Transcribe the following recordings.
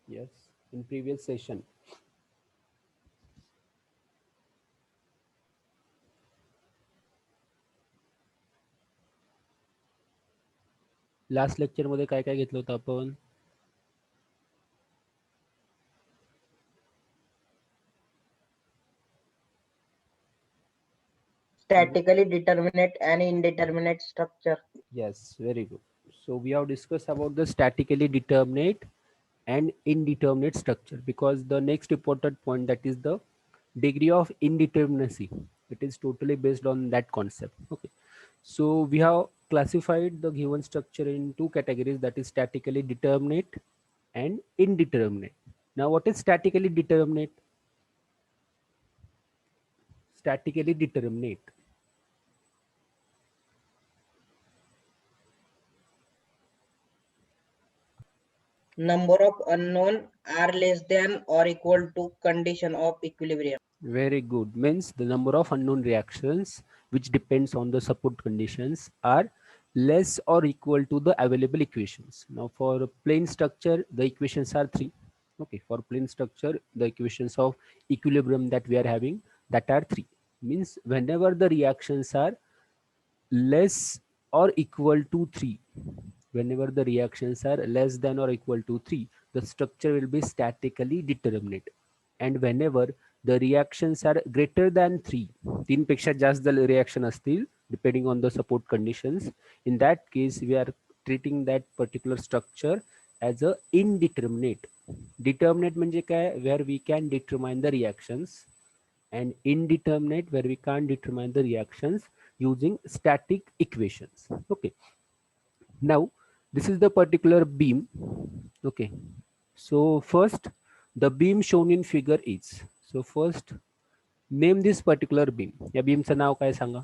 Yes, in previous session. Last lecture मध्ये काय काय घेतलं होतं आपण? Statically determinate and indeterminate structure. Yes, very good. So we have discussed about the statically determinate and indeterminate structure, because the next important point, that is the degree of indeterminacy. It is totally based on that concept. Okay. So we have classified the given structure in two categories, that is statically determinate and indeterminate. Now what is statically determinate? Statically determinate. Number of unknown are less than or equal to condition of equilibrium. Very good. Means the number of unknown reactions, which depends on the support conditions, are less or equal to the available equations. Now for a plane structure, the equations are three. Okay, for plane structure, the equations of equilibrium that we are having, that are three. Means whenever the reactions are less or equal to 3, whenever the reactions are less than or equal to 3, the structure will be statically determinate. And whenever the reactions are greater than 3, 3 पेक्षा जास्त जर reaction असतील, depending on the support conditions, in that case we are treating that particular structure as a indeterminate. Determinate म्हणजे काय? Where we can determine the reactions, and indeterminate where we can't determine the reactions using static equations. Okay, now this is the particular beam. Okay, so first the beam shown in figure is, so first name this particular beam. या बीमचं नाव काय सांगा?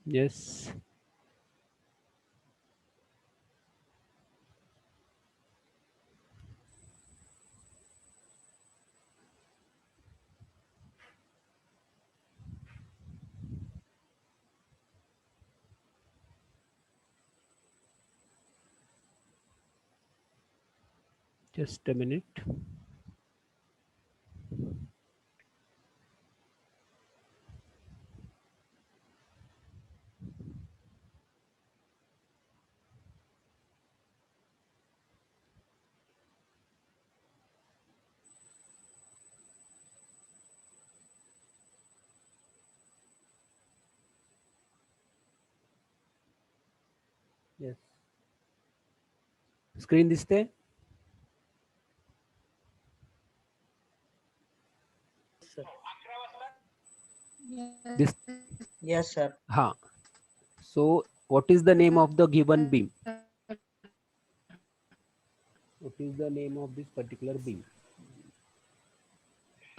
Yes. Just a minute. Yes. Screen दिसते? This. Yes, sir. Ha. So what is the name of the given beam? What is the name of this particular beam?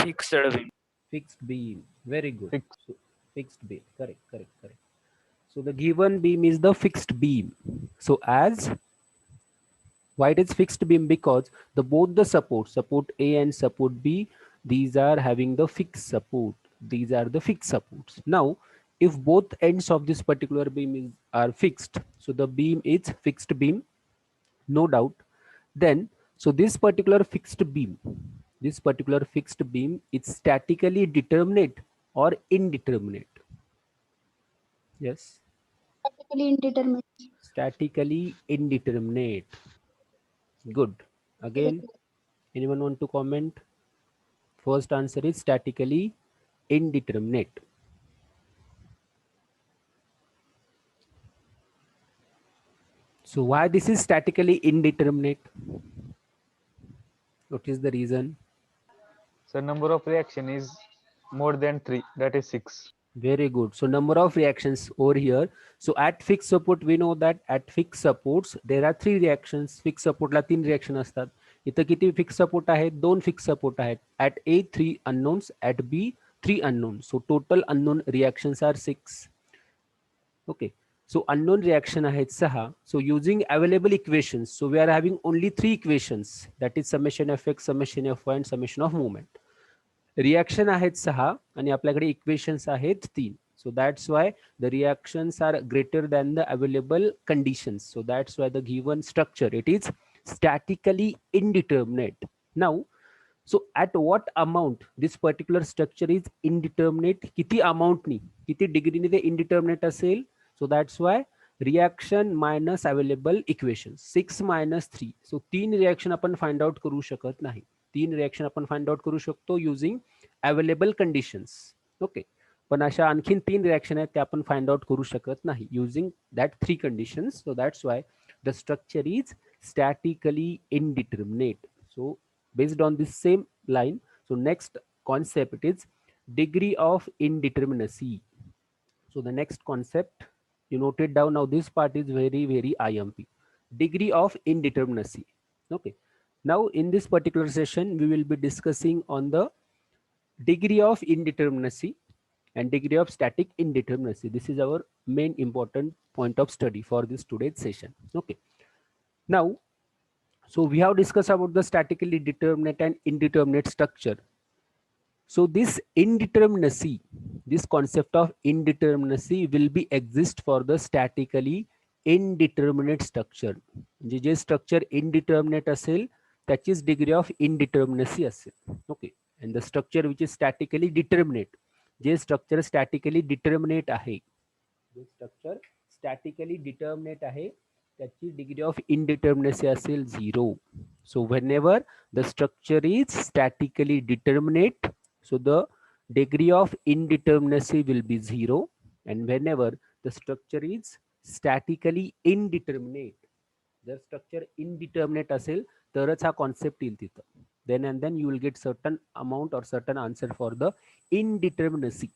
Fixed beam. Fixed beam. Very good. Fixed. So, fixed beam. Correct, correct, correct. So the given beam is the fixed beam. So as why it is fixed beam? Because the both the support A and support B, these are having the fixed support. These are the fixed supports. Now, if both ends of this particular beam are fixed, so the beam is fixed beam, no doubt. Then, so this particular fixed beam is statically determinate or indeterminate. Yes. Statically indeterminate. Statically indeterminate. Good. Again, anyone want to comment? First answer is statically indeterminate. So why this is statically indeterminate? What is the reason? So number of reaction is more than 3, that is 6. Very good. So number of reactions over here. So at fixed support, we know that at fixed supports there are 3 reactions. Fixed support La 3 reaction असतात. इथं किती fixed support आहेत? 2 fixed support आहेत. At A 3 unknowns, at B 3 unknowns. So total unknown reactions are 6. Okay. So unknown reaction आहेत 6. So using available equations, so we are having only 3 equations, that is summation of x, summation of y and summation of movement. Reaction आहेत 6 आणि आपल्याकडे equations आहेत 3. So that's why the reactions are greater than the available conditions. So that's why the given structure, it is statically indeterminate. Now, so at what amount this particular structure is indeterminate? किती amount ni, किती degree ni ते indeterminate असेल? So that's why reaction minus available equations 6 minus 3. So 3 reaction आपण find out करू शकत नाही. 3 reaction आपण find out करू शकतो using available conditions. Okay. पण अशा आणखीन 3 reaction आहेत ते आपण find out करू शकत नाही using that 3 conditions. So that's why the structure is statically indeterminate. So based on this same line, so next concept is degree of indeterminacy. So the next concept, you note it down. Now this part is very IMP. Degree of indeterminacy. Okay. Now in this particular session, we will be discussing on the degree of indeterminacy and degree of static indeterminacy. This is our main important point of study for this today's session. Okay. Now, so we have discussed about the statically determinate and indeterminate structure. So this indeterminacy, this concept of indeterminacy will be exist for the statically indeterminate structure. J structure indeterminate असेल त्याचीच degree of indeterminacy असेल. Okay. And the structure which is statically determinate, J structure statically determinate आहे, जे structure statically determinate आहे त्याची degree of indeterminacy असेल 0. So whenever the structure is statically determinate, so the degree of indeterminacy will be 0. And whenever the structure is statically indeterminate, the structure indeterminate असेल तरच हा concept येईल तिथं. Then and then you will get certain amount or certain answer for the indeterminacy.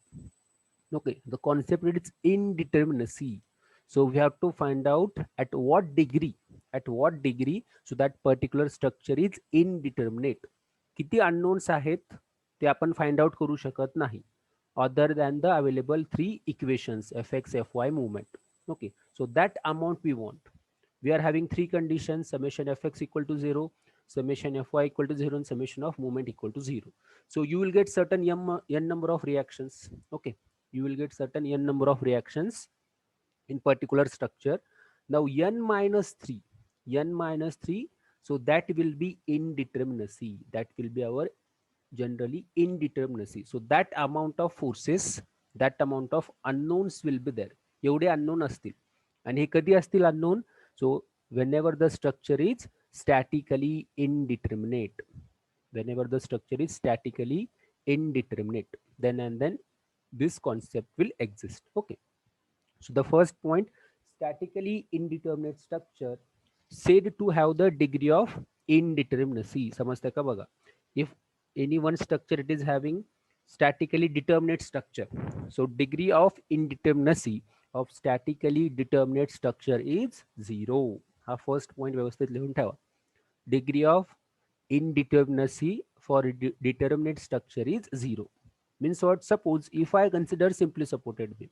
Okay, the concept is indeterminacy. So we have to find out at what degree, so that particular structure is indeterminate. किती unknowns आहेत ते आपण find out करू शकत नाही other than the available 3 equations fx, fy, movement. Okay, so that amount we want. We are having 3 conditions: summation fx equal to 0, summation fy equal to 0, and summation of movement equal to 0. So you will get certain n number of reactions. Okay, you will get certain n number of reactions in particular structure. Now n minus 3, so that will be indeterminacy. That will be our generally indeterminacy. So that amount of forces, that amount of unknowns will be there. एवढे unknown असतील. आणि हे कधी असतील unknown? So whenever the structure is statically indeterminate, whenever the structure is statically indeterminate, then and then this concept will exist. Okay. So the first point, statically indeterminate structure said to have the degree of indeterminacy. समजते का बघा? If any one structure it is having statically determinate structure, so degree of indeterminacy of statically determinate structure is 0. हा first point व्यवस्थित लिहून ठेवा. Degree of indeterminacy for determinate structure is 0. Means what? Suppose if I consider simply supported beam,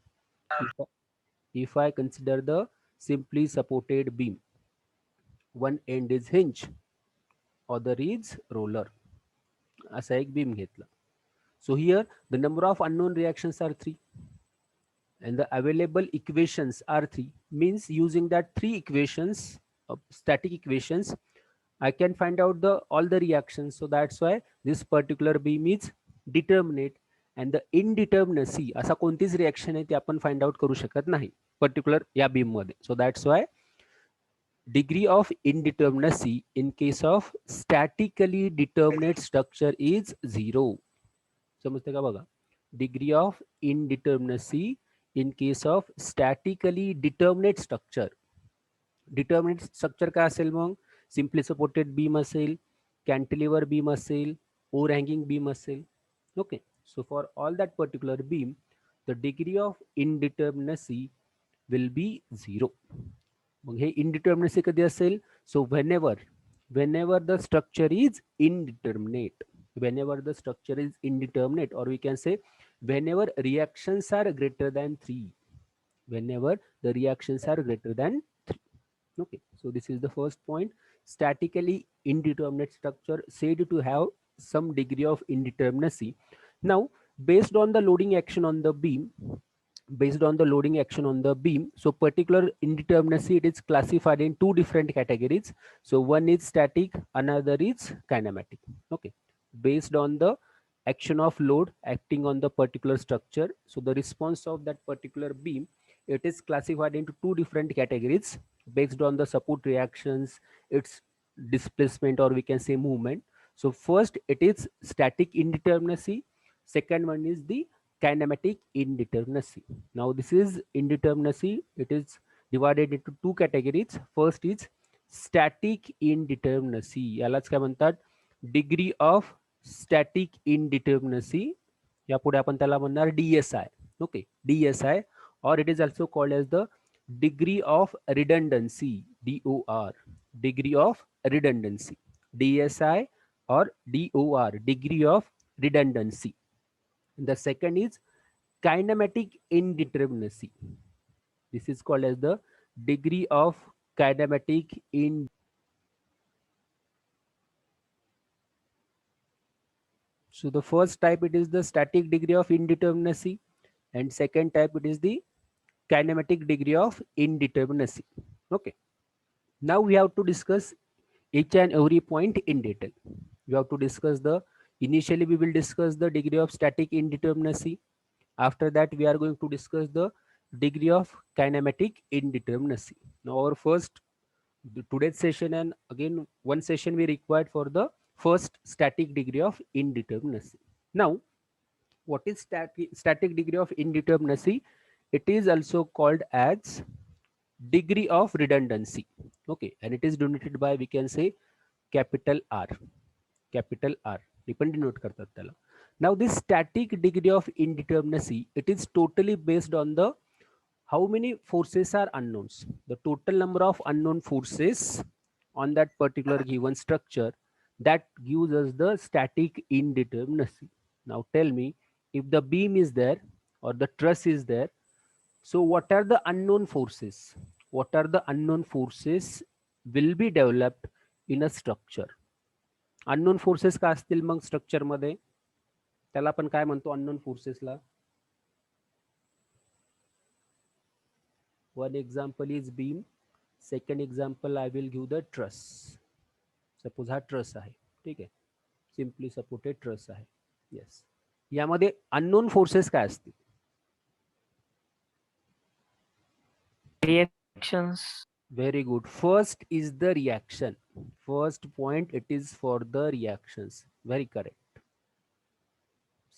if I consider the simply supported beam, one end is hinge, other is roller. असा एक beam घेतला. So here the number of unknown reactions are 3 and the available equations are 3. Means using that 3 equations, static equations, I can find out all the reactions. So that's why this particular beam is determinate. And the indeterminacy, असा कोणतीच reaction आहे ते आपण find out करू शकत नाही particular या beam मध्ये. सो that's Y degree of indeterminacy in case of statically determinate structure is 0. समजते का बघा? Degree of indeterminacy in case of statically determinate structure. Determinate structure काय असेल मग? Simply supported beam असेल, cantilever beam असेल, overhanging beam असेल. Okay. So for all that particular beam, the degree of indeterminacy will be 0. Mug hey indeterminacy कधी असेल? So whenever the structure is indeterminate, whenever the structure is indeterminate, or we can say whenever reactions are greater than 3, whenever the reactions are greater than 3. Okay, so this is the first point. Statically indeterminate structure said to have some degree of indeterminacy. Now based on the loading action on the beam, based on the loading action on the beam. So particular indeterminacy, it is classified in two different categories. So one is static, another is kinematic. Okay, based on the action of load acting on the particular structure, so the response of that particular beam, it is classified into two different categories based on the support reactions, its displacement, or we can say movement. So first it is static indeterminacy, second one is the kinematic indeterminacy. Now this is indeterminacy, it is divided into two categories. First is static indeterminacy, यालाच काय म्हणतात, degree of static इनडिटर्मिनसी, यापुढे आपण त्याला म्हणणार DSI. Okay, DSI, or it is also called as the degree of redundancy, DOR, degree of redundancy, DSI or DOR, degree of redundancy. The second is kinematic indeterminacy. This is called as the degree of kinematic in. So the first type, it is the static degree of indeterminacy, and second type, it is the kinematic degree of indeterminacy. Okay. Now we have to discuss each and every point in detail. We have to discuss initially we will discuss the degree of static indeterminacy. After that, we are going to discuss the degree of kinematic indeterminacy. Now our first, today's session, and again one session we required for the first static degree of indeterminacy. Now, what is static degree of indeterminacy? It is also called as degree of redundancy. Okay, and it is denoted by, we can say, capital R. Capital R. Denote करतात त्याला. Now this static degree of indeterminacy, it is totally based on the how many forces are unknowns, the total number of unknown forces on that particular given structure, that gives us the static indeterminacy. Now tell me, if the beam is there or the truss is there, so what are the unknown forces? What are the unknown forces will be developed in a structure? Unknown forces का असतील मग structure मध्ये, त्याला आपण काय म्हणतो unknown फोर्सेसला? One example is beam, second example I will give the truss. Suppose हा truss आहे, ठीक आहे, सिम्पली सपोर्टेड ट्रस आहे. येस, यामध्ये अननोन फोर्सेस काय असतील? Reactions. Very good. First is the reaction. First point, it is for the reactions. Very correct.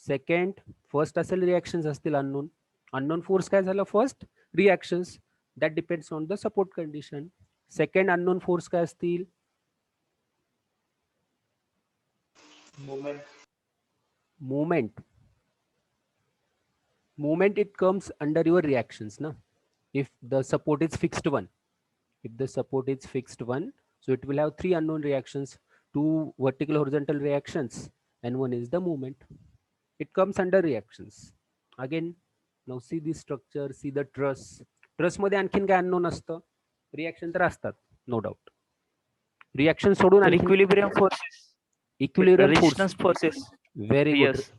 Second, first असेल reactions असतील unknown. Unknown force काय झालं? First reactions. That depends on the support condition. Second unknown force काय असतील? Moment. Moment, it comes under your reactions, na? If the support is fixed one, if the support is fixed one, so it will have three unknown reactions, two vertical horizontal reactions, and one is the movement. It comes under reactions. Again, now see the structure, see the truss. Truss मध्ये आणखीन काय unknown असतं? Reaction तर असतात, no doubt. Reaction सोडून Sir, आणखीन equilibrium forces. equilibrium Resistance force. forces. Very good. Yes.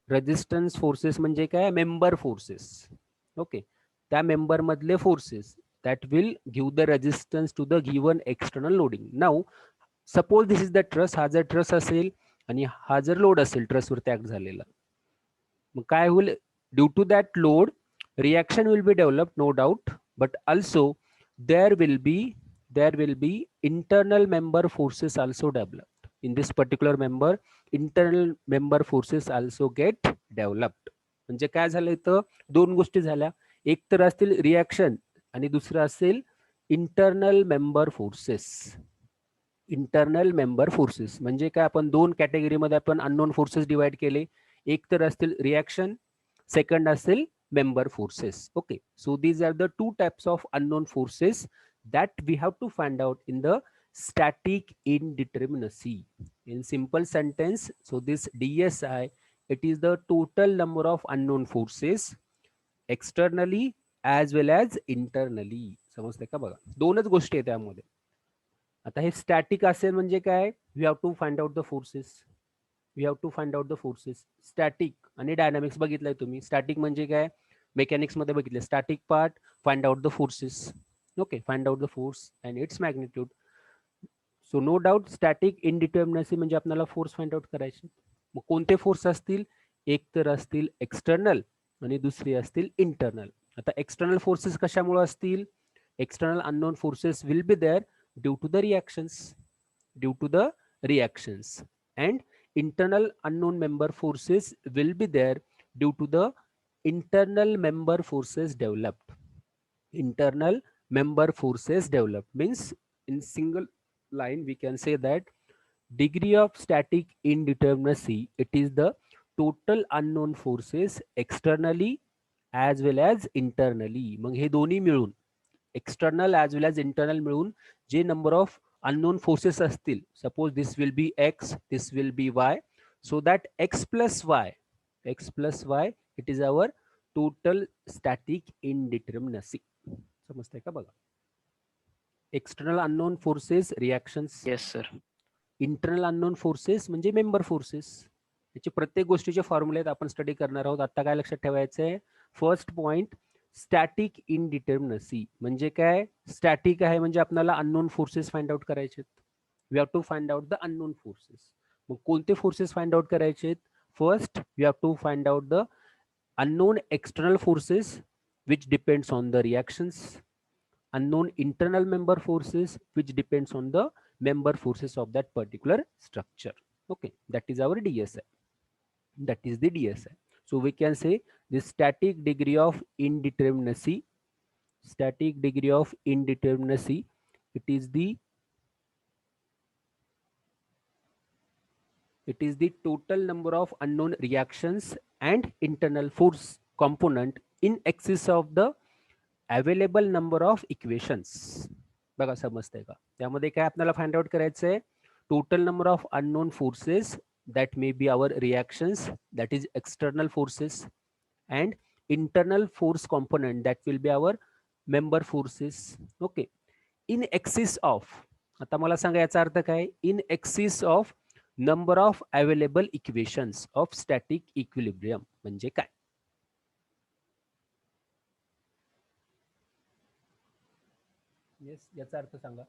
Resistance forces म्हणजे काय? Member forces. ओके, त्या मेंबर मधले forces that will give the resistance to the given external loading. Now suppose this is the truss, हा जर truss असेल आणि हा जर लोड असेल ट्रसवरती ऍक्ट झालेला, मग काय होईल? Due to that load reaction will be develop, no doubt, but also there will be internal member forces also developed. In this particular member, internal member forces also get developed. म्हणजे काय झालं इथं? दोन गोष्टी झाल्या. एक तर असतील रिॲक्शन आणि दुसरं असेल internal member forces. Internal member forces म्हणजे काय? आपण दोन कॅटेगरीमध्ये आपण अननोन फोर्सेस डिवाइड केले. एक तर असतील रिॲक्शन, सेकंड असेल member forces. Okay, so these are the two types of unknown forces that we have to find out in the static indeterminacy. In simple sentence, so this DSI, it is the total number of unknown forces externally as well as internally. समजते का? बघा, दोनच गोष्टी आहेत त्यामध्ये. आता हे static असेल म्हणजे काय? We have to find out the forces. We have to find out the forces. Static आणि डायनामिक्स बघितलंय तुम्ही. स्टॅटिक म्हणजे काय? मेकॅनिक्स मध्ये बघितले, static part, find out the forces. Okay, find out the force and its magnitude. So no doubt static indeterminacy म्हणजे आपल्याला force find out करायचे. मग कोणते फोर्स असतील? एक तर असतील एक्सटर्नल आणि दुसरी असतील इंटरनल. आता एक्सटर्नल फोर्सेस कशामुळे असतील? External unknown forces will be there due to the reactions and internal unknown member forces will be there due to the internal member forces developed. Internal member forces developed means, in single line we can say that degree of static indeterminacy, it is the total unknown forces externally as well as internally. मग हे दोन्ही मिळून, external as well as internal मिळून जे number of unknown forces असतील, suppose this will be X, this will be Y, so that X plus Y it is our total static indeterminacy. समजतंय का? बघा, external unknown forces reactions, yes sir. Internal unknown forces म्हणजे member forces. याचे प्रत्येक गोष्टीचे फॉर्म्युले आपण study करणार आहोत. आता काय लक्षात ठेवायचं आहे? फर्स्ट पॉइंट, स्टॅटिक इनडिटर्मिनसी म्हणजे काय? स्टॅटिक आहे म्हणजे आपल्याला अननोन फोर्सेस फाइंड आउट करायचे. We have to find out the unknown forces. मग कोणते फोर्सेस फाइंड आउट करायचे? First we have to find out the unknown external forces which depends on the reactions, unknown internal member forces which depends on the member forces of that particular structure. Okay, that is our DSI. That is the DSI. So we can say the static degree of indeterminacy, it is the total number of unknown reactions and internal force component in excess of the available number of equations. बघा, समजतंय का? त्यामध्ये काय आपल्याला find out करायचं आहे? Total number of unknown forces that may be our reactions, that is external forces, and internal force component that will be our member forces. Okay, in excess of, आता मला सांगा याचा अर्थ काय? in excess of number of available equations of static equilibrium म्हणजे काय? Yes, याचा अर्थ सांगा.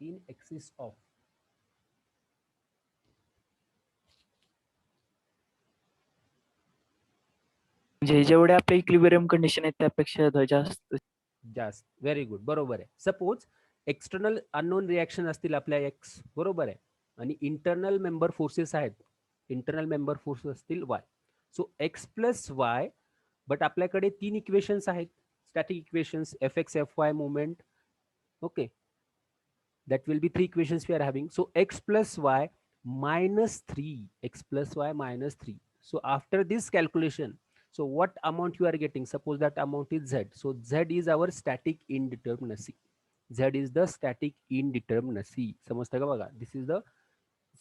इन axis of, म्हणजे जेवढे आपले इक्विलिब्रियम कंडिशन आहेत त्यापेक्षा जास्त. जास्त. व्हेरी गुड, बरोबर आहे. सपोज एक्सटर्नल अननोन रिॲक्शन असतील आपल्या एक्स, बरोबर आहे, आणि इंटरनल मेंबर फोर्सेस आहेत, इंटरनल मेंबर फोर्स असतील वाय. सो एक्स प्लस वाय, बट आपल्याकडे 3 इक्वेशन्स आहेत, static equations, F X F Y moment. Okay, that will be 3 equations we are having. So x plus y minus 3. So after this calculation, so what amount you are getting? Suppose that amount is z. So z is our static indeterminacy. समजतं का? बघा, this is the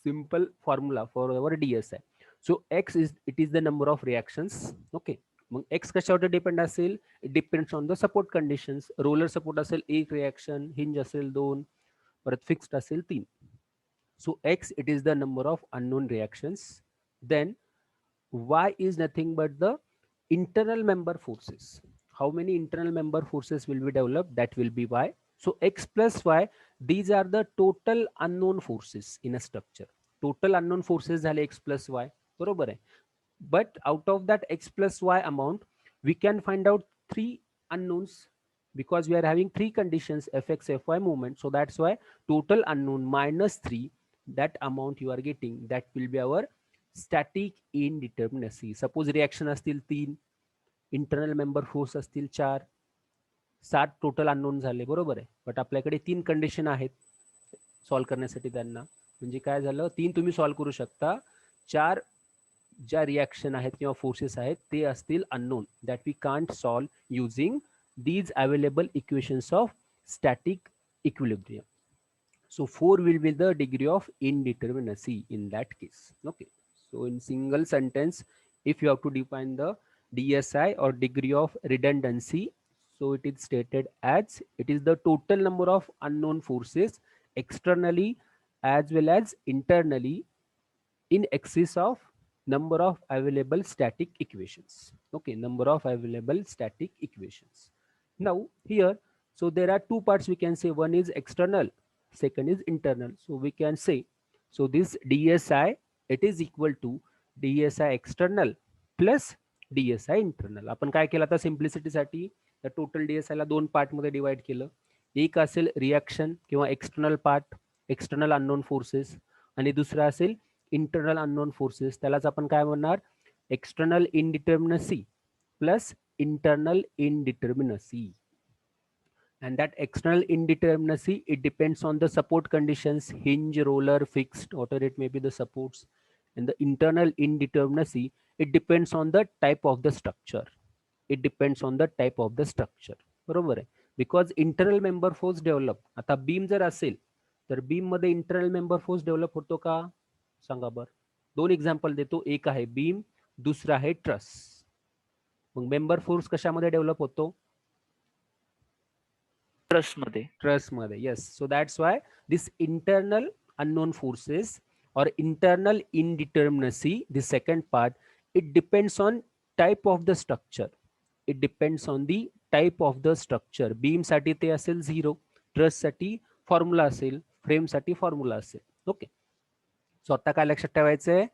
simple formula for our DSI. So x is, it is the number of reactions. Okay, mug x कशावर depend असेल? It depends on the support conditions. Roller support असेल 1 reaction, hinge असेल 2, परत fixed असेल 3. सो x, it is the number of unknown reactions. Then y is nothing but the internal member forces. How many internal member forces will be developed? That will be y. So x plus y, these are the total unknown forces in a structure. Total unknown forces झाले x plus y, बरोबर आहे. But out of that x plus y amount, we can find out 3 unknowns because we are having 3 conditions, fx, fy movement. So that's why total unknown minus 3, that amount you are getting, that will be our static indeterminacy. Suppose reaction असतील 3, internal member force असतील 4, 7 total unknown झाले, बरोबर आहे. But आपल्याकडे 3 condition आहेत solve करण्यासाठी. त्यांना म्हणजे काय झालं, 3 तुम्ही सॉल्व्ह करू शकता, 4 ज्या रिॲक्शन आहेत किंवा फोर्सेस आहेत ते असतील unknown, that we can't solve using these available equations of static equilibrium. So 4 will be the degree of indeterminacy in that case. Okay, so in single sentence, if you have to define the DSI or degree of redundancy, so it is stated as, it is the total number of unknown forces externally as well as internally in excess of number of available static equations. Okay, number of available static equations. Now here, so there are two parts we can say. One is external, second is internal. So we can say, so this DSI, it is equal to DSI external plus DSI internal. आपण काय केलं आता सिम्प्लिसिटीसाठी, तर total DSI ला दोन part मध्ये divide केलं. एक असेल रिॲक्शन किंवा external part, external unknown forces, आणि दुसरा असेल इंटरनल अननोन फोर्सेस. त्यालाच आपण काय म्हणणार, external indeterminacy plus internal indeterminacy. And that external indeterminacy, it depends on the support conditions, hinge, roller, fixed, whatever it may be the supports. And the internal indeterminacy, it depends on the type of the structure. It depends on the type of the structure. बरोबर आहे. Because internal member force develop, आता beam जर असेल तर beam मध्ये internal member force develop होतो का, सांगा बरं. दोन एक्झाम्पल देतो, एक आहे बीम, दुसरा आहे ट्रस. मग मेंबर फोर्स कशामध्ये डेव्हलप होतो, ट्रस्ट मध्ये. Yes, so that's why this internal unknown forces or internal indeterminacy, the second part, it depends on type of the structure. It depends on the type of the structure. Beam साठी ते असेल 0, truss साठी formula असेल, frame साठी formula असेल. Okay, सो आता काय लक्षात ठेवायचं आहे,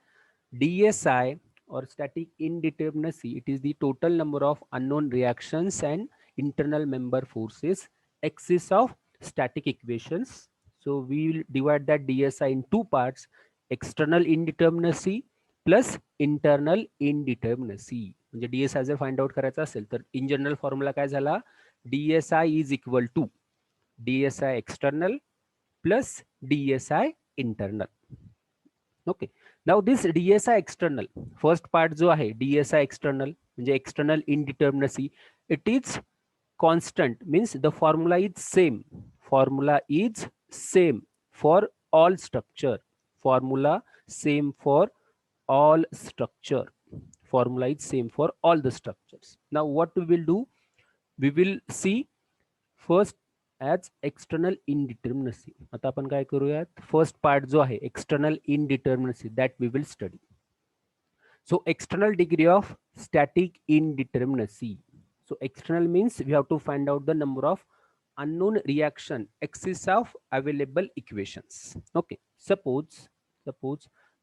DSI or static indeterminacy, it is the total number of unknown reactions and internal member forces axis of static equations. So we will divide that DSI in two parts, external indeterminacy plus internal indeterminacy. म्हणजे DSI जर find out करायचा असेल तर in general formula काय झाला, DSI is equal to DSI external plus DSI internal. Okay, now this DSI external, first part जो आहे DSI external म्हणजे external indeterminacy, it is constant, means the formula is same. Formula is same for all structure. Formula same for all structure. Formula is same for all the structures. Now what we will do, we will see first as external indeterminacy. आता आपण काय करूयात, first part जो आहे external indeterminacy, that we will study. So external degree of static indeterminacy. So external means we have to find out the number of unknown reaction axis of available equations. Okay, suppose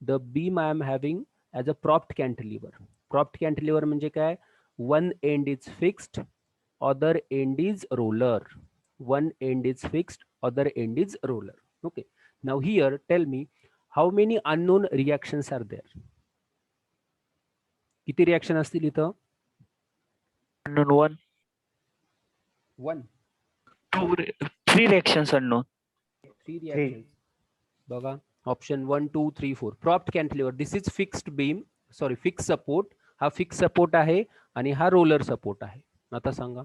the beam I am having as a propped cantilever. Propped cantilever म्हणजे काय, one end is fixed, other end is roller. One end is fixed, other end is roller. Okay, now here tell me how many unknown reactions are there. किती reaction असतील इथं, unknown 1, 2, 3 reactions unknown. 3 reactions. बघा, option 1 2 3 4. Propped cantilever, this is fixed beam, sorry fix support. हा fix support आहे आणि हा roller support आहे. आता सांगा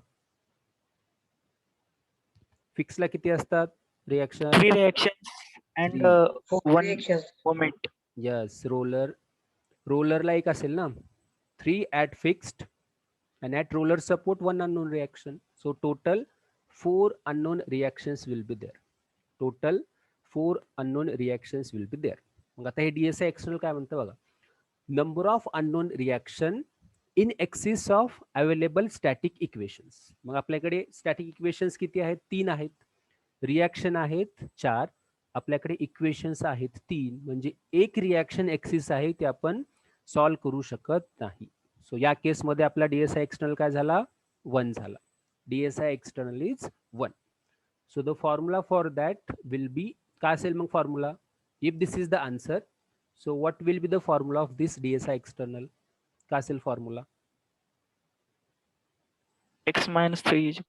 फिक्सला किती असतात reaction, 3 reactions and Four 1 reactions. Moment. Yes, रोलरला एक असेल ना, 3 at fixed and at roller support 1 unknown reaction. So total 4 unknown reactions will be there. Total 4 unknown reactions will be there. मग आता हे DSI external काय म्हणतं बघा, number of unknown reaction in excess of available static equations. मग आपल्याकडे static equations किती आहेत, 3 आहेत. Reaction आहेत 4, आपल्याकडे इक्वेशन्स आहेत 3, म्हणजे एक रिॲक्शन एक्सिस आहे ते आपण सॉल्व करू शकत नाही. सो या केसमध्ये आपला DSI एक्सटर्नल काय झाला, 1 झाला. DSI external is 1. So the formula for that will be, काय असेल मग formula, if this is the answer, so what will be the formula of this DSI external, काय असेल फॉर्म्युला, x minus 3.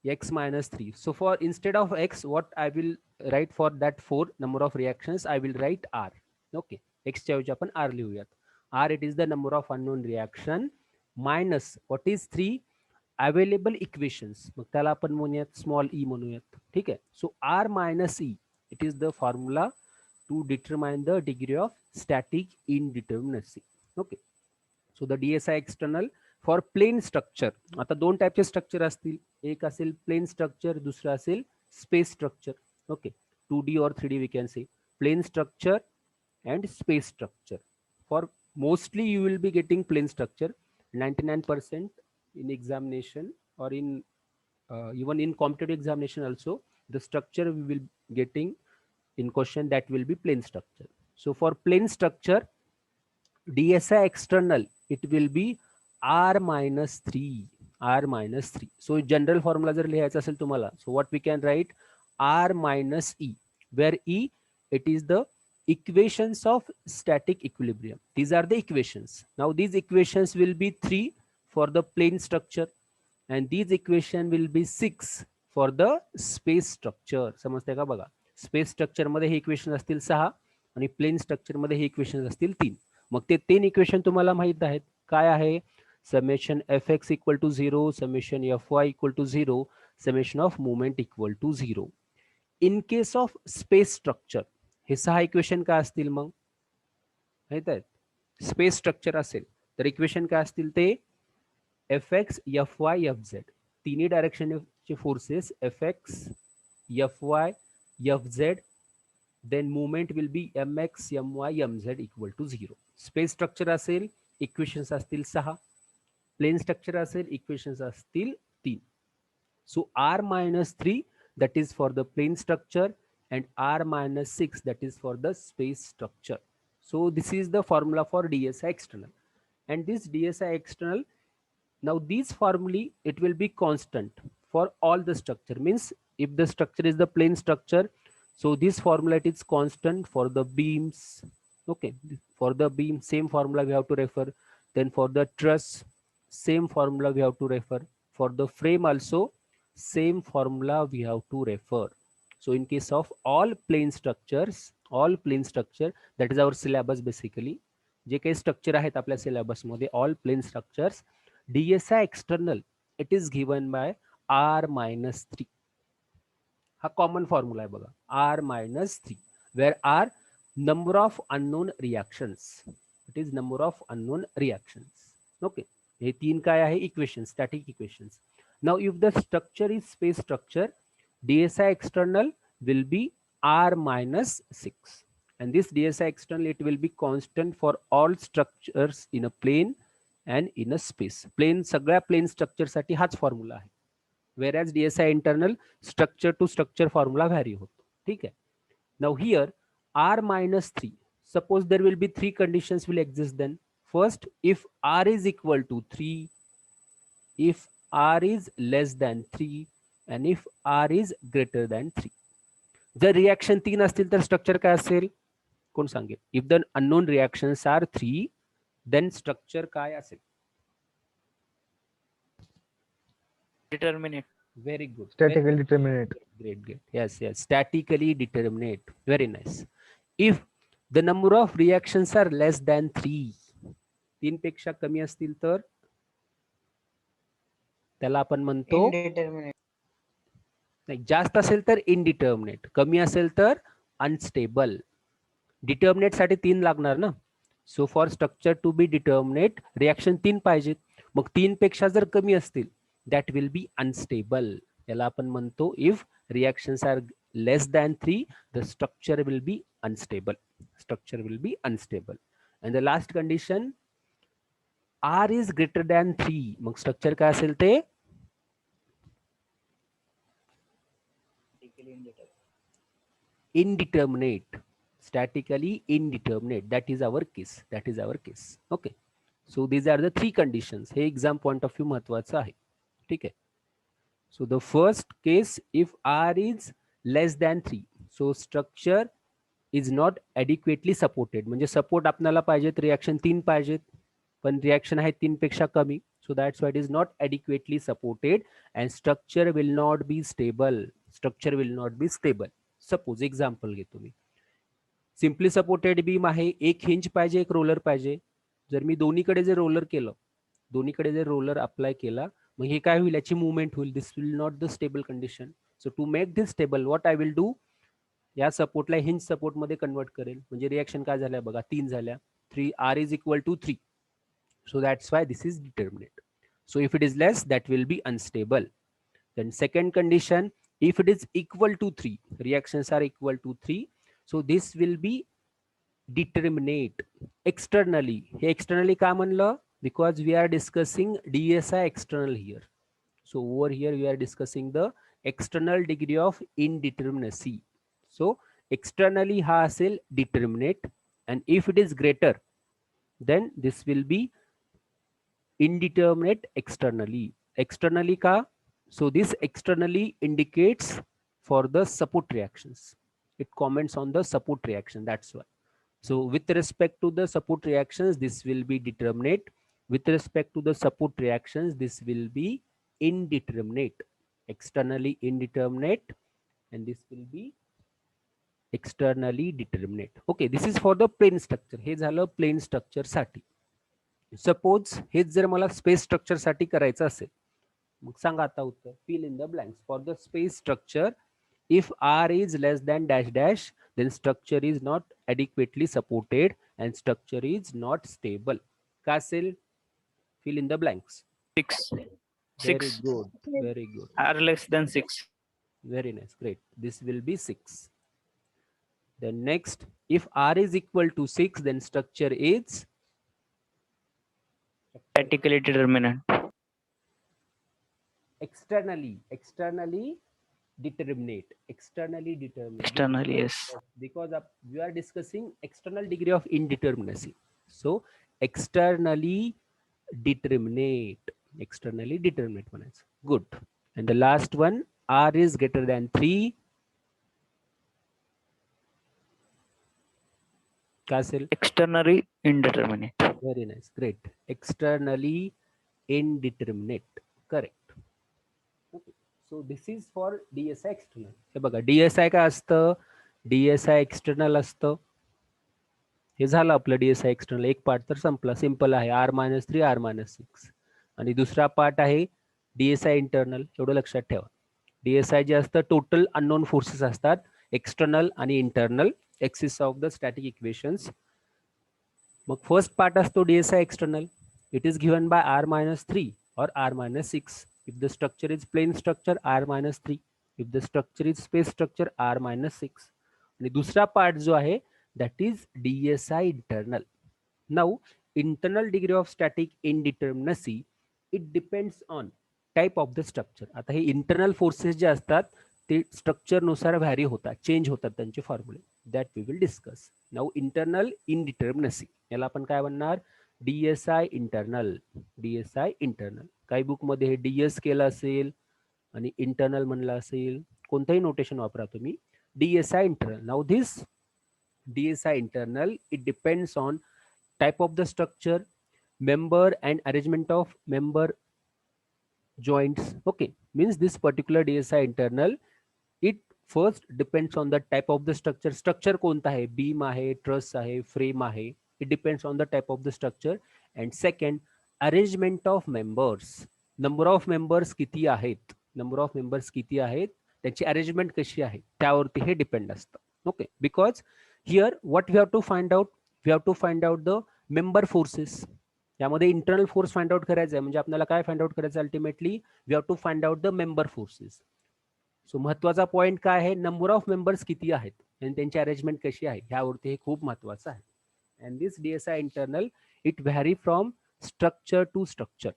x minus 3. So for instead of x, what I will write for that 4 number of reactions, I will write r. Okay, x च्या ऐवजी आपण r लिहूयात. r, it is the number of unknown reaction minus what is 3 available equations. मग त्याला आपण म्हणूयात small e म्हणूयात. ठीक आहे. सो r minus e, it is the formula to determine the degree of static indeterminacy. Okay, so the DSI external for plane structure. आता दोन टाईपचे structure असतील, एक असेल प्लेन स्ट्रक्चर, दुसरं असेल स्पेस स्ट्रक्चर. ओके, 2D और 3D we can say plane structure and space structure. For mostly you will be getting plane structure 99% in examination, or in even in competitive examination also, the structure we will getting in question that will be plane structure. So for plane structure, DSI external, it will be R minus 3, R minus 3. So general formula जर लिहायचा असेल तुम्हाला, so what we can write, R minus E, where E, it is the equations of static equilibrium. These are the equations. Now these equations will be 3 for the plane structure, and these equation will be 6 for the space structure. समजते का बघा, space structure मध्ये हे equation असतील 6 आणि plane structure मध्ये हे equation असतील 3. मग ते 3 equation तुम्हाला माहित आहेत. काय आहे? Summation F X equal to 0, summation F Y equal to 0, summation of movement equal to 0. In case of space structure हे 6 इक्वेशन काय असतील मग माहित आहेत? स्पेस स्ट्रक्चर असेल तर इक्वेशन काय असतील ते F X F Y F Z, तिन्ही डायरेक्शनचे forces F X F Y F Z, then movement will be mx my mz equal to 0. Space structure असेल इक्वेशन्स असतील 6, प्लेन स्ट्रक्चर असेल इक्वेशन्स असतील 3. सो r minus 3 that is for the plane structure and r minus 6 that is for the space structure. So this is the formula for DSI external, and this DSI external, now these formulae it will be constant for all the structure. Means if the structure is the plane structure, so this formula it is constant for the beams. Okay, for the beam same formula we have to refer. Then for the truss same formula we have to refer. For the frame also same formula we have to refer. So in case of all plane structures, all plane structure, that is our syllabus basically, जे काही structure आहेत आपल्या syllabus मध्ये, all plane structures, DSI external it is given by R minus 3. हा common formula आहे बघा, R minus 3, where R number of unknown reactions, it is number of unknown reactions. Okay, हे 3 काय आहे? Equation, static equations. Now if the structure is space structure, DSI external will be R minus 6, and this DSI external it will be constant for all structures in a plane and in a space. Plane सगळ्या plane structure साठी हाच formula आहे, whereas DSI internal structure to structure formula vary होतो. ठीक आहे. Now here R minus 3, suppose there will be 3 conditions will exist then. First, if R is equal to 3, if R is less than 3, and if R is greater than 3. जर reaction 3 असतील तर structure काय असेल? कोण सांगेल? If the unknown reactions are 3, then structure काय असेल? Determinate. Very good. Statically determinate. Great, great. Yes, yes. Statically determinate. Very nice. If the number of reactions are less than 3, 3 पेक्षा कमी असतील तर त्याला आपण म्हणतो Indeterminate. नाही, जास्त असेल तर इनडिटर्मिनेट, कमी असेल तर अनस्टेबल. डिटर्मिनेट साठी 3 लागणार ना. So for structure to be determinate reaction 3 पाहिजेत. मग 3 पेक्षा जर कमी असतील दॅट विल बी अनस्टेबल. याला आपण म्हणतो if reactions are less than 3 the structure will be unstable. Structure will be unstable. And the last condition R is greater than 3, मग structure काय असेल ते indeterminate, statically indeterminate. That is our case, that is our case. Okay, so these are the 3 conditions. Hey exam point of view महत्वाचं आहे. ठीक आहे. So the first case, if R is less than 3, so structure is not adequately supported. म्हणजे support आपल्याला पाहिजेत, reaction 3 पाहिजेत, पण reaction आहे 3 पेक्षा कमी. So that's why it is not adequately supported and structure will not be stable. Structure will not be stable. Suppose example घेतो मी, simply supported beam आहे, एक हिंज पाहिजे, एक रोलर पाहिजे. जर मी दोन्हीकडे जर रोलर केलं, दोन्हीकडे जर रोलर अप्लाय केला, मग हे काय होईल? याची मुवमेंट होईल. This will not the stable condition. So to make this stable what I will do, या सपोर्टला हिंज सपोर्ट मध्ये कन्वर्ट करेल. म्हणजे रिएक्शन काय झाल्या बघा, 3 झाल्या. 3 R is equal to 3. So that's why this is determinate. So if it is less that will be unstable. Then second condition, if it is equal to 3, reactions are equal to 3, so this will be determinate externally. हे externally का म्हणलं? Because we are discussing DSI external here. So over here we are discussing the external degree of indeterminacy. So externally हा असेल determinate, and if it is greater then this will be indeterminate externally. Externally ka? So this externally indicates for the support reactions. It comments on the support reaction, that's why. So with respect to the support reactions, this will be determinate. With respect to the support reactions, this will be indeterminate. Externally indeterminate, and this will be externally determinate. Okay, this is for the plane structure. हे झालं plane structure साठी. Suppose हेच जर मला space structure साठी करायचं असेल, मग सांगा आता उत्तर. Fill in the blanks. For the space structure, if R is less than dash dash, then structure is not adequately supported and structure is not stable. का असेल? Fill in the blanks. 6. Very 6. good. Very good. R less than 6. Very nice. Great. This will be 6. Then next, if R is equal to 6, then structure is Statically determinant. externally determinate. Externally determinate. Externally, yes. Because we are discussing external degree of indeterminacy. So externally determinate. Externally determinate म्हणायचं. Good. And the last one, R is greater than 3. काय असेल? Externally indeterminate. Very nice. Great. Externally indeterminate. Correct. Okay. So this is for DSI external. हे बघा DSI काय असतं? DSI external असतं. हे झालं आपलं DSI external. एक पार्ट तर संपला. सिंपल आहे. R-3 R-6. आणि दुसरा पार्ट आहे DSI internal. एवढं लक्षात ठेवा. DSI जे असतं टोटल अननोन फोर्सेस असतात, एक्सटर्नल आणि internal, axis of the static equations. Mug first part असतो DSI external. It is given by R-3 or R-6. If the structure is plane structure, R-3. If the structure is space structure, R-6. आणि दुसरा part जो आहे that is DSI internal. Now internal degree of static indeterminacy, it depends on type of the structure. आता हे internal forces जे असतात ते structure नुसार vary होतात, change होतात त्यांचे फॉर्म्युले. That we will discuss. Now internal indeterminacy, याला आपण काय म्हणणार? DSI internal. DSI internal. काही बुक मध्ये हे DS केलं असेल आणि इंटरनल म्हणलं असेल, कोणतंही नोटेशन वापरा तुम्ही. DSI internal. Now this DSI internal, it depends on type of the structure, member and arrangement of member joints. Okay, means this particular DSI internal, it first depends on the type of the structure. Structure कोणता आहे? Beam आहे, truss आहे, frame आहे. It depends on the type of the structure. And second, arrangement of members. Number of members किती आहेत? Number of members किती आहेत? त्याची अरेंजमेंट कशी आहे त्यावरती हे डिपेंड असतं. Okay, because here what we have to find out? We have to find out the member forces. यामध्ये इंटरनल फोर्स फाइंड आउट करायचा आहे, म्हणजे आपल्याला काय फाइंड आउट करायचं ultimately? We have to find out the member forces. So महत्वाचा point काय आहे? नंबर ऑफ मेंबर्स किती आहेत आणि त्यांची अरेंजमेंट कशी आहे ह्यावरती हे खूप महत्वाचं आहे. And this DSI internal, it vary from structure to structure.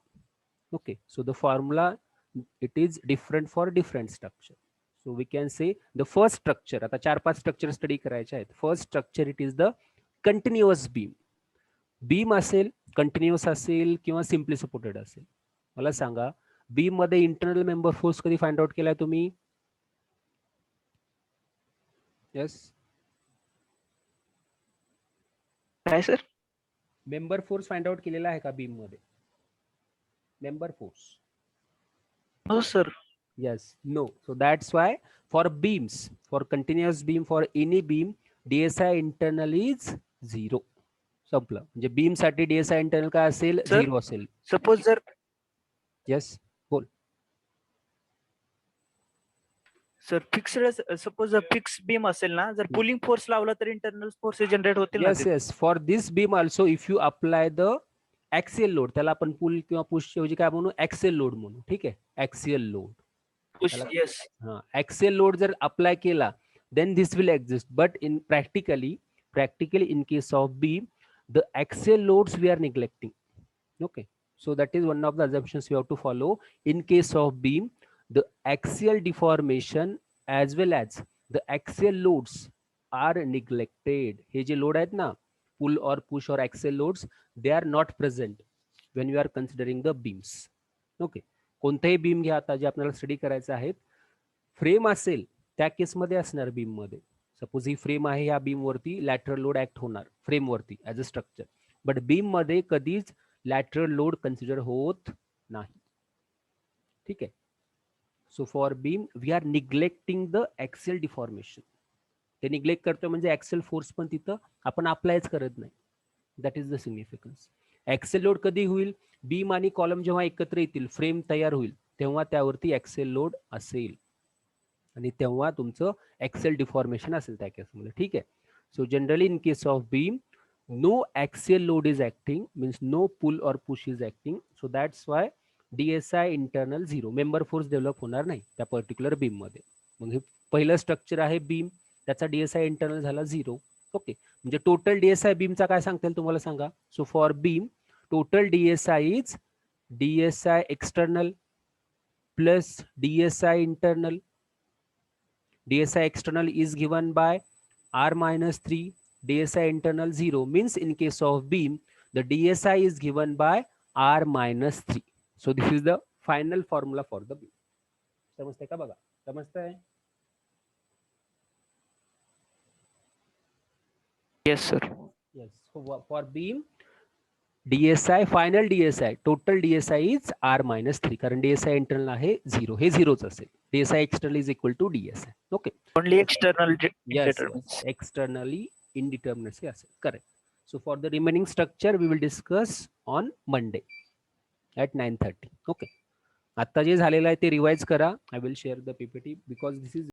Okay, so the formula it is different for different structure. So we can say the first structure, आता 4-5 स्ट्रक्चर स्टडी करायचे आहेत. First structure it is the continuous beam. Beam असेल, continuous असेल किंवा simply supported असेल. मला सांगा, beam मध्ये internal member force कधी फाइंड आउट केलाय तुम्ही? यस, काय sir? Member force find out केलेला आहे का बीम मध्ये? Member force? हो sir. Yes, no. So that's why for beams, for continuous beam, for any beam, DSI internal is 0. संपलं. म्हणजे बीम साठी DSI internal काय असेल? 0 असेल. सपोज जर Yes, बोल. सर फिक्स्ड, सपोज जर फिक्स बीम असेल ना, जर पुलिंग फोर्स लावला तर इंटरनल फोर्सेस जनरेट होतील ना? Yes, yes. For this beam also, if you apply the axial load, त्याला आपण पुल किंवा पुश ऐवजी काय म्हणू? ऍक्सियल लोड म्हणू. ठीक आहे, ऍक्सियल लोड. ऍक्सियल लोड जर अप्लाय केला, then this will exist. But in practically practically in case of beam, the axial loads we are neglecting. Okay, so that is one of the assumptions we have to follow. In case of beam, the axial deformation as well as the axial loads are neglected. हे जे load आहेत ना, pull or push or axial loads, they are not present when you are considering the beams. Okay, कोणतेही beam घ्या आता जे आपल्याला study करायचं आहे, फ्रेम असेल त्या केसमध्ये असणार बीम मध्ये. सपोज ही फ्रेम आहे, या बीम वरती लॅटरल लोड ऍक्ट होणार फ्रेम वरती as a structure, but beam मध्ये कधीच लॅटरल लोड कन्सिडर होत नाही. ठीक आहे. So for beam we are neglecting the axial deformation. ते निग्लेक्ट करतो म्हणजे ऍक्सियल फोर्स पण तिथं आपण अप्लायच करत नाही. That is the significance. Axial load कधी होईल, बीम आणि कॉलम जेव्हा एकत्र येतील, फ्रेम तयार होईल, तेव्हा त्यावरती ऍक्सियल लोड असेल आणि तेव्हा तुमचं ऍक्सियल डिफॉर्मेशन असेल त्या केसमध्ये. ठीक आहे. So generally in case of beam no axial load is acting, means no pull or push is acting, so that's why DSI internal 0, member force develop होणार नाही त्या पर्टिक्युलर बीम मध्ये. मग हे पहिलं स्ट्रक्चर आहे बीम, त्याचा DSI इंटरनल झाला 0. Okay, म्हणजे total DSI बीमचा काय सांगता येईल तुम्हाला सांगा. So for beam total DSI is DSI external plus DSI internal. DSI external is given by R minus 3, DSI internal 0, means in case of beam, the DSI is given by R minus 3. So this is the final formula for the beam. समजते का बघा, समजतंय? Yes, sir. Yes. So for beam, DSI, final DSI, total DSI is R minus 3, कारण DSI internal आहे 0, हे 0च असेल. DSI external is equal to DSI. Okay. Only external Yes, indeterminacy. yes, externally indeterminacy असेल. Correct. So for the remaining structure we will discuss on Monday at 9:30. Okay. आता जे झालेलं आहे ते revise करा. I will share the PPT because this is